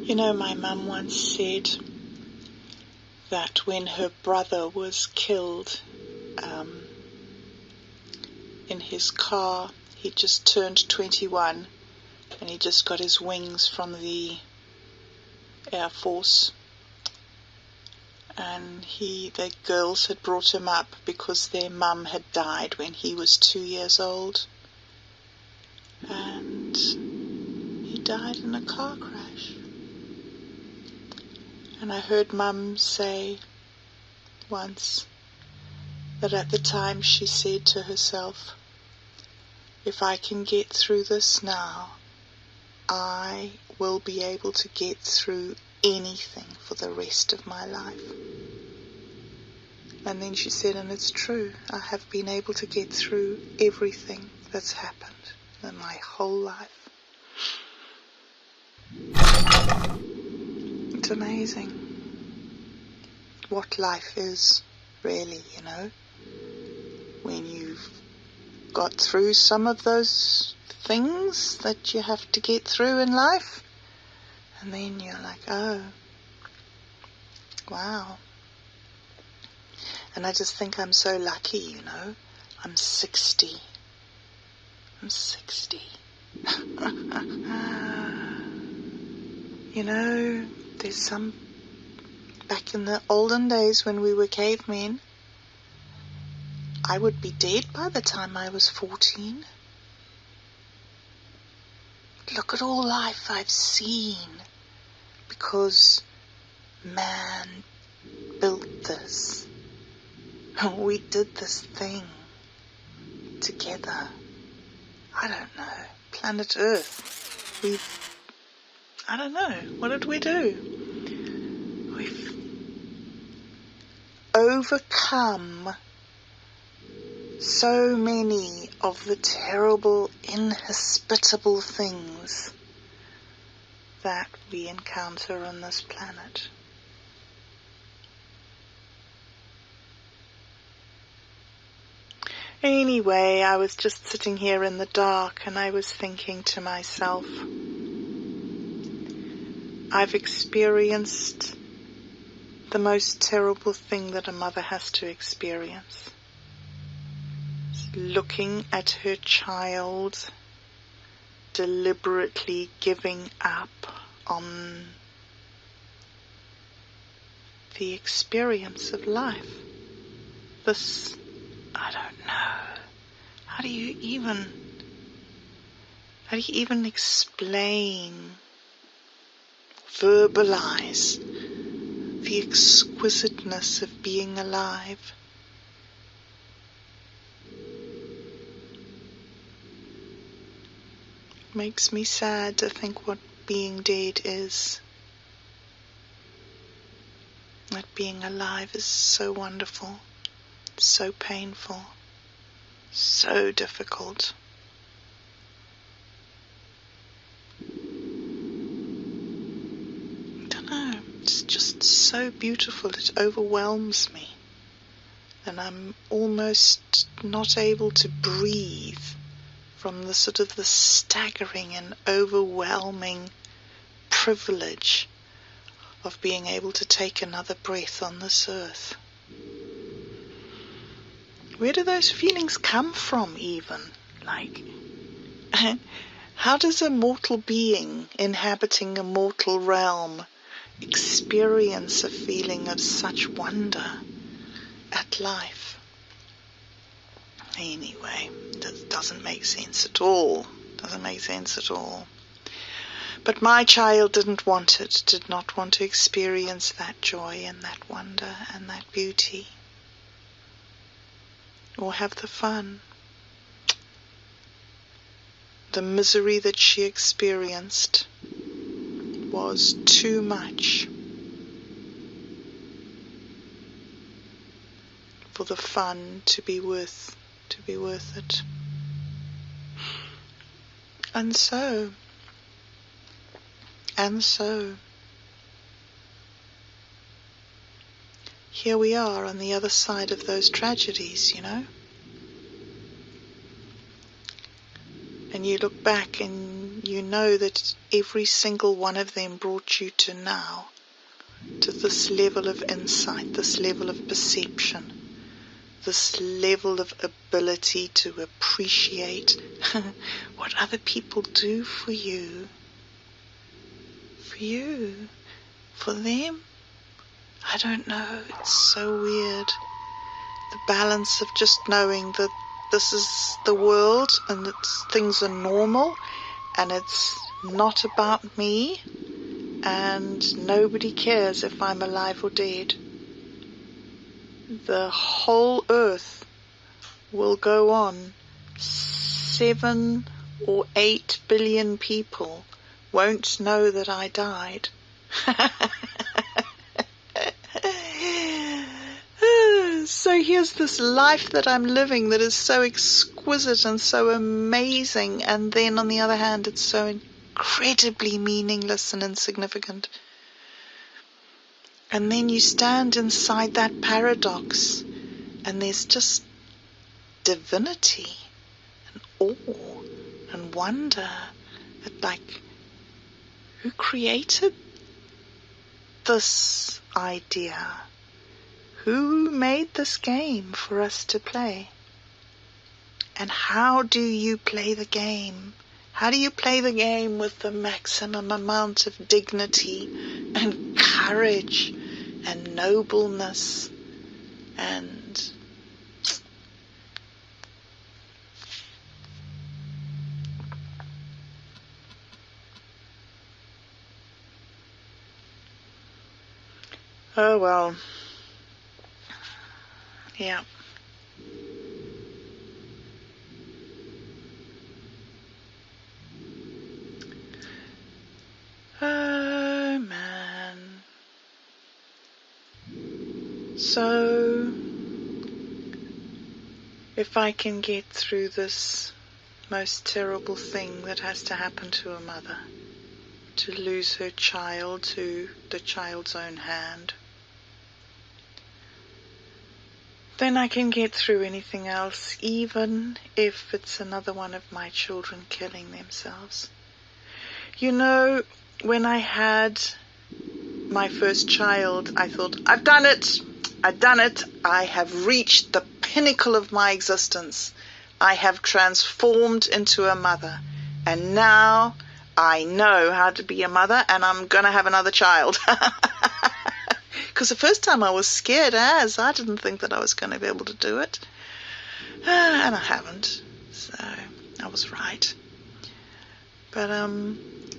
You know, my mum once said that when her brother was killed in his car, he just turned 21 and he just got his wings from the Air Force. And the girls had brought him up because their mum had died when he was 2 years old. And he died in a car crash. And I heard Mum say once that at the time she said to herself, if I can get through this now, I will be able to get through anything for the rest of my life. And then she said, and it's true, I have been able to get through everything that's happened in my whole life. It's amazing what life is, really, you know. When you've got through some of those things that you have to get through in life, and then you're like, oh, wow. And I just think I'm so lucky, you know. I'm 60. I'm 60. You know, there's some, back in the olden days when we were cavemen, I would be dead by the time I was 14. Look at all life I've seen, because man built this. We did this thing together. I don't know. Planet Earth. I don't know. What did we do? We've overcome so many of the terrible, inhospitable things that we encounter on this planet. Anyway, I was just sitting here in the dark and I was thinking to myself, I've experienced the most terrible thing that a mother has to experience. Looking at her child deliberately giving up on the experience of life. This, I don't know. How do you even explain, verbalize the exquisiteness of being alive? Makes me sad to think what being dead is. That being alive is so wonderful, so painful, so difficult. I don't know, it's just so beautiful, it overwhelms me. And I'm almost not able to breathe from the sort of the staggering and overwhelming privilege of being able to take another breath on this earth. Where do those feelings come from even? Like, how does a mortal being inhabiting a mortal realm experience a feeling of such wonder at life? Anyway, that doesn't make sense at all. But my child didn't want it, did not want to experience that joy and that wonder and that beauty, or have the fun. The misery that she experienced was too much for the fun to be worth it. And so here we are on the other side of those tragedies, you know. And you look back and you know that every single one of them brought you to now, to this level of insight, this level of perception, this level of ability to appreciate what other people do for you. For you. For them. I don't know. It's so weird. The balance of just knowing that this is the world and that things are normal and it's not about me and nobody cares if I'm alive or dead. The whole earth will go on. 7 or 8 billion people won't know that I died. So here's this life that I'm living that is so exquisite and so amazing, and then on the other hand it's so incredibly meaningless and insignificant. And then you stand inside that paradox and there's just divinity and awe and wonder at, like, who created this idea? Who made this game for us to play? And how do you play the game? How do you play the game with the maximum amount of dignity and courage and nobleness and oh well. Yeah. Oh man. So if I can get through this most terrible thing that has to happen to a mother, to lose her child to the child's own hand, then I can get through anything else, even if it's another one of my children killing themselves. You know, when I had my first child, I thought, I've done it. I have reached the pinnacle of my existence. I have transformed into a mother. And now I know how to be a mother, and I'm going to have another child. Because the first time I was scared as. I didn't think that I was going to be able to do it. And I haven't. So I was right. But,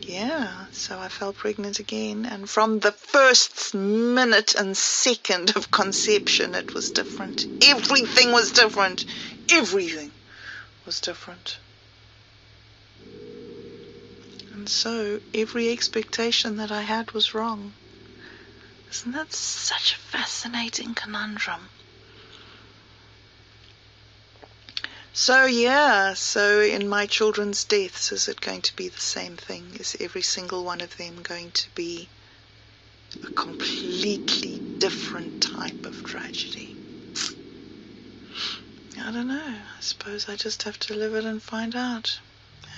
yeah, so I fell pregnant again. And from the first minute and second of conception, it was different. Everything was different. Everything was different. And so every expectation that I had was wrong. Isn't that such a fascinating conundrum? So yeah, so in my children's deaths, is it going to be the same thing? Is every single one of them going to be a completely different type of tragedy? I don't know. I suppose I just have to live it and find out.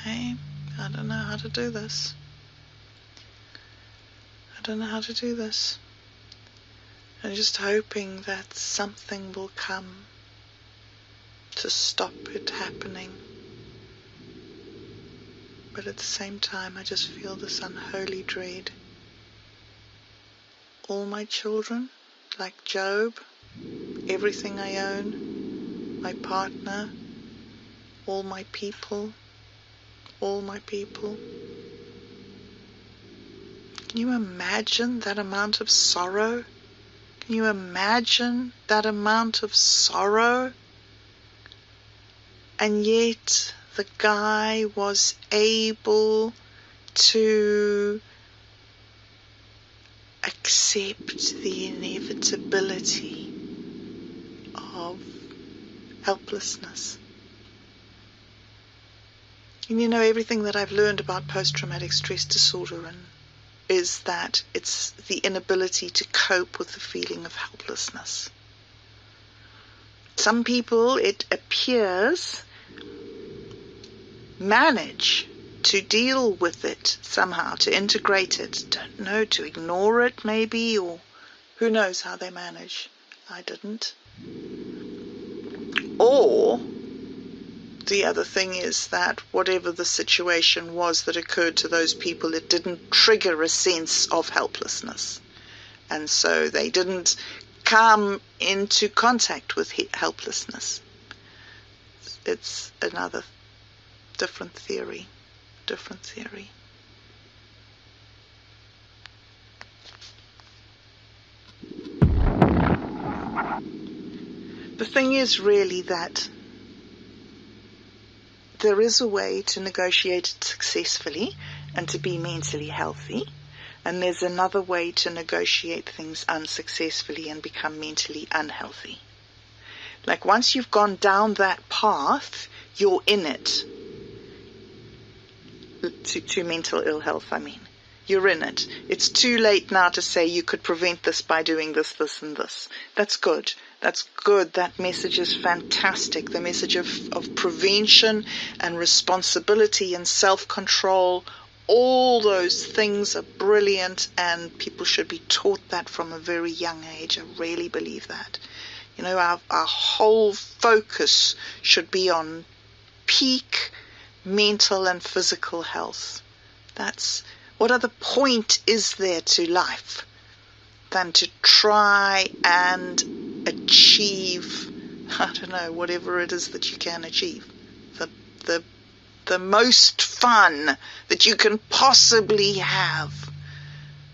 Hey, I don't know how to do this. I'm just hoping that something will come to stop it happening. But at the same time, I just feel this unholy dread. All my children, like Job, everything I own, my partner, all my people. Can you imagine that amount of sorrow? Can you imagine that amount of sorrow? And yet the guy was able to accept the inevitability of helplessness. And you know, everything that I've learned about post-traumatic stress disorder is that it's the inability to cope with the feeling of helplessness. Some people, it appears, manage to deal with it somehow, to integrate it. Don't know, to ignore it maybe, or who knows how they manage. I didn't. Or the other thing is that whatever the situation was that occurred to those people, it didn't trigger a sense of helplessness. And so they didn't come into contact with helplessness. It's another different theory. The thing is really that there is a way to negotiate it successfully and to be mentally healthy, and there's another way to negotiate things unsuccessfully and become mentally unhealthy. Like once you've gone down that path, you're in it. To mental ill health, I mean. You're in it. It's too late now to say you could prevent this by doing this, this, and this. That's good. That's good. That message is fantastic. The message of prevention and responsibility and self-control, all those things are brilliant, and people should be taught that from a very young age. I really believe that. You know, our whole focus should be on peak mental and physical health. That's what other point is there to life than to try and achieve, I don't know, whatever it is that you can achieve. The most fun that you can possibly have.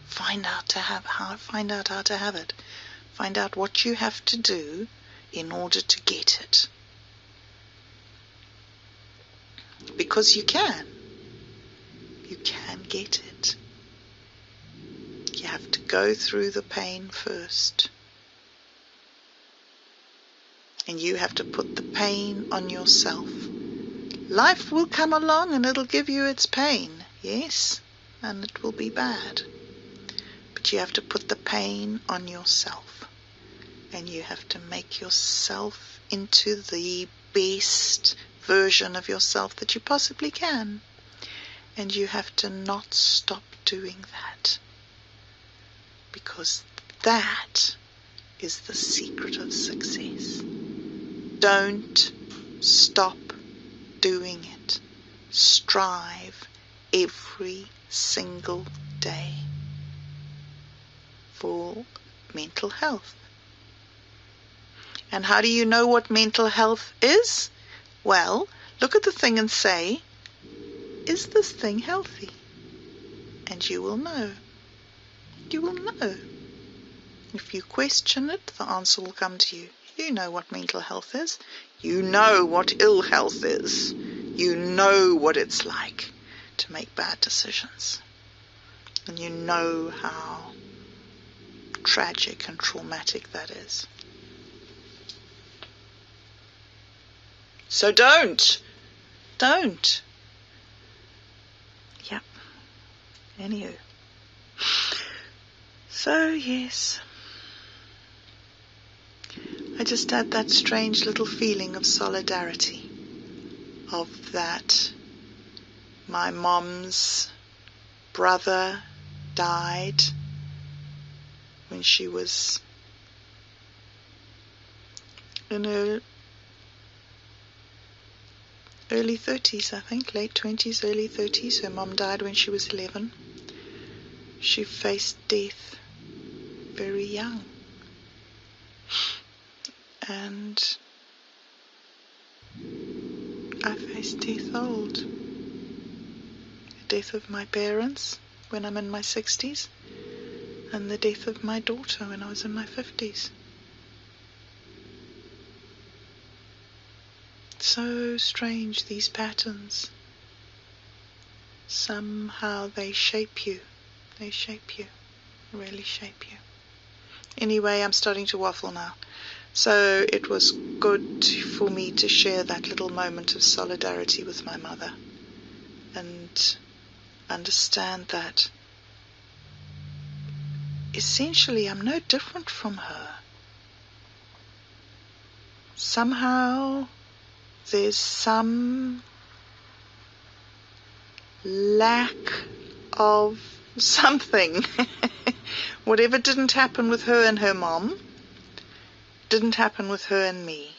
Find out how to have it. Find out what you have to do in order to get it. Because you can. You can get it. You have to go through the pain first. And you have to put the pain on yourself. Life will come along and it'll give you its pain, yes, and it will be bad. But you have to put the pain on yourself. And you have to make yourself into the best version of yourself that you possibly can. And you have to not stop doing that. Because that is the secret of success. Don't stop doing it. Strive every single day for mental health. And how do you know what mental health is? Well, look at the thing and say, is this thing healthy? And you will know. You will know. If you question it, the answer will come to you. You know what mental health is. You know what ill health is. You know what it's like to make bad decisions. And you know how tragic and traumatic that is. So don't. Yep. Anywho. So, yes. I just had that strange little feeling of solidarity. Of that my mom's brother died when she was in her early 30s, I think, late 20s, early 30s. Her mom died when she was 11. She faced death very young. And I faced death old. The death of my parents when I'm in my 60s, and the death of my daughter when I was in my 50s. So strange, these patterns. Somehow they shape you. They shape you. Really shape you. Anyway, I'm starting to waffle now. So it was good for me to share that little moment of solidarity with my mother and understand that essentially I'm no different from her. Somehow there's some lack of something. Whatever didn't happen with her and her mom didn't happen with her and me.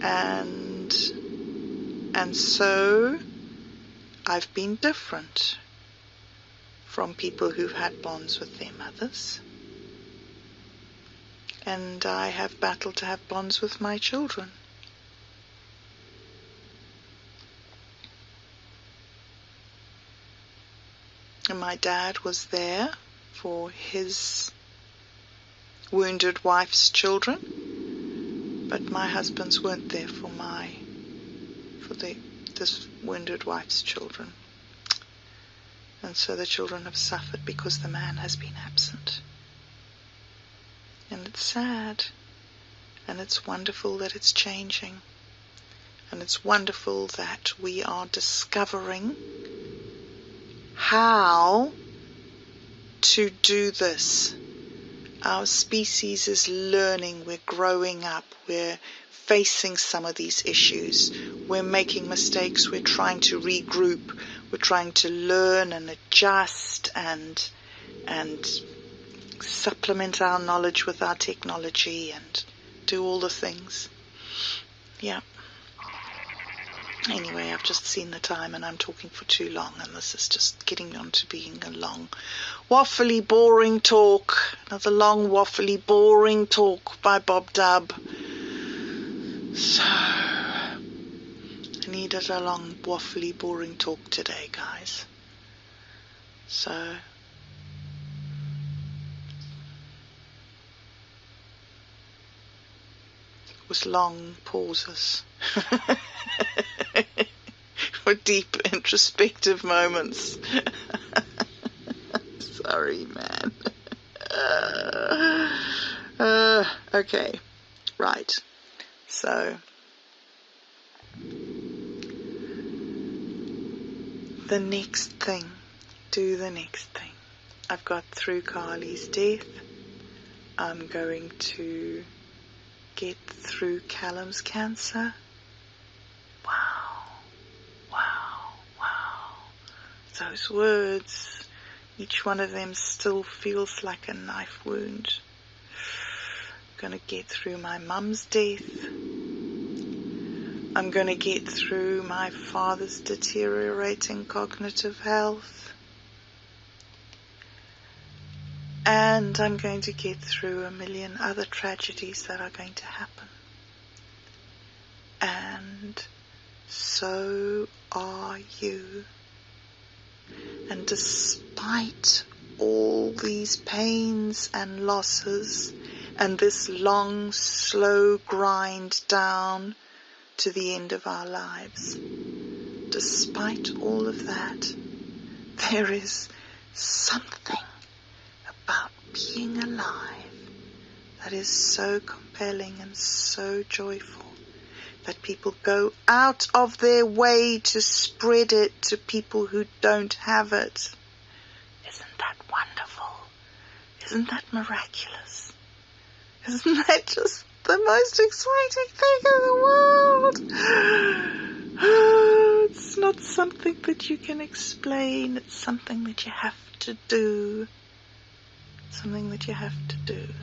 And so I've been different from people who've had bonds with their mothers. And I have battled to have bonds with my children. And my dad was there for his wounded wife's children, but my husbands weren't there for this wounded wife's children. And so the children have suffered because the man has been absent. And it's sad, and it's wonderful that it's changing, and it's wonderful that we are discovering how to do this. Our species is learning, we're growing up, we're facing some of these issues, we're making mistakes, we're trying to regroup, we're trying to learn and adjust and supplement our knowledge with our technology and do all the things. Yeah. Anyway, I've just seen the time and I'm talking for too long, and this is just getting on to being a long, waffly, boring talk. Another long, waffly, boring talk by Bob Dub. So, I needed a long, waffly, boring talk today, guys. So, with long pauses. For deep introspective moments. Sorry, man. Okay, right. So, the next thing. Do the next thing. I've got through Carly's death. I'm going to get through Callum's cancer. Wow. Those words, each one of them still feels like a knife wound. I'm going to get through my mum's death. I'm going to get through my father's deteriorating cognitive health. And I'm going to get through a million other tragedies that are going to happen. And so are you. And despite all these pains and losses and this long, slow grind down to the end of our lives, despite all of that, there is something about being alive that is so compelling and so joyful that people go out of their way to spread it to people who don't have it. Isn't that wonderful? Isn't that miraculous? Isn't that just the most exciting thing in the world? It's not something that you can explain. It's something that you have to do. Something that you have to do.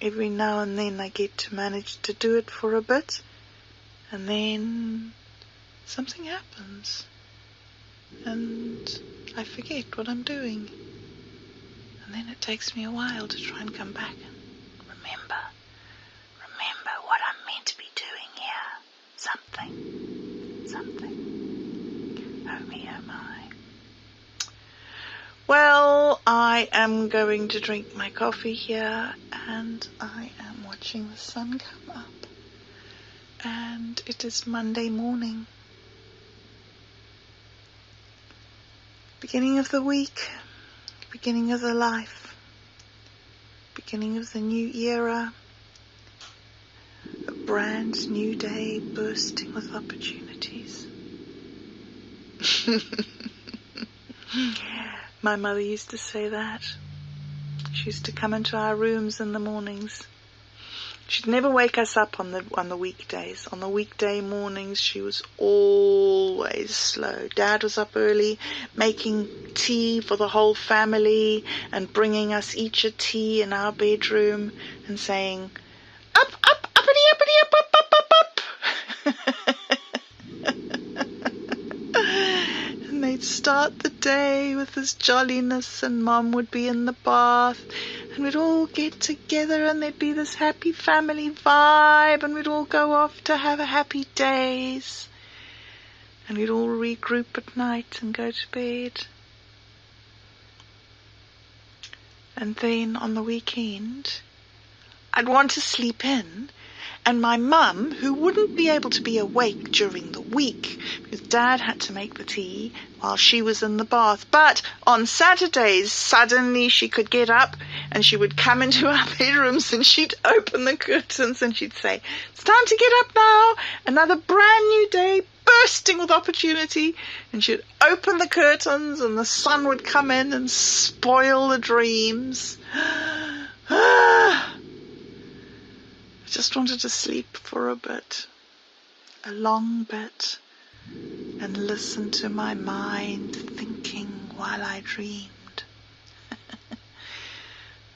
Every now and then I get to manage to do it for a bit, and then something happens, and I forget what I'm doing. And then it takes me a while to try and come back and remember what I'm meant to be doing here. Something. Oh me, oh my. Well, I am going to drink my coffee here, and I am watching the sun come up. And it is Monday morning. Beginning of the week, beginning of the life, beginning of the new era, a brand new day bursting with opportunities. My mother used to say that. She used to come into our rooms in the mornings She'd never wake us up on the weekdays. On the weekday mornings, she was always slow. Dad was up early, making tea for the whole family and bringing us each a tea in our bedroom and saying, "Up, up, uppity, uppity, up, up, up, up, up." And they'd start the day with this jolliness, and Mom would be in the bath, and we'd all get together, and there'd be this happy family vibe, and we'd all go off to have a happy days, and we'd all regroup at night and go to bed. And then on the weekend, I'd want to sleep in, and my mum, who wouldn't be able to be awake during the week because Dad had to make the tea while she was in the bath, but on Saturdays suddenly she could get up and she would come into our bedrooms and she'd open the curtains and she'd say, "It's time to get up now, another brand new day bursting with opportunity." And she'd open the curtains and the sun would come in and spoil the dreams. I just wanted to sleep for a bit, a long bit, and listen to my mind thinking while I dreamed.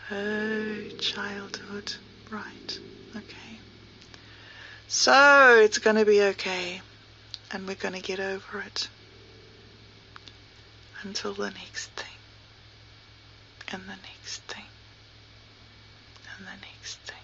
Oh, childhood. Right, okay. So, it's going to be okay, and we're going to get over it. Until the next thing, and the next thing, and the next thing.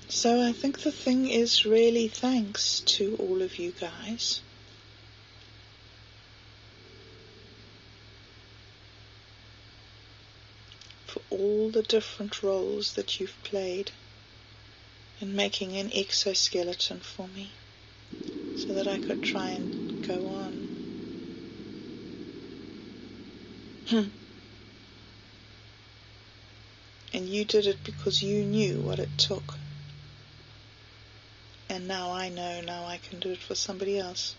So I think the thing is really thanks to all of you guys. For all the different roles that you've played in making an exoskeleton for me so that I could try and go on. And you did it because you knew what it took. And now I know, now I can do it for somebody else.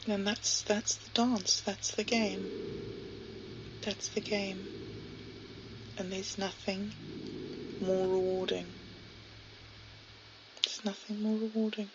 And that's the dance, that's the game. That's the game. And there's nothing more rewarding. There's nothing more rewarding.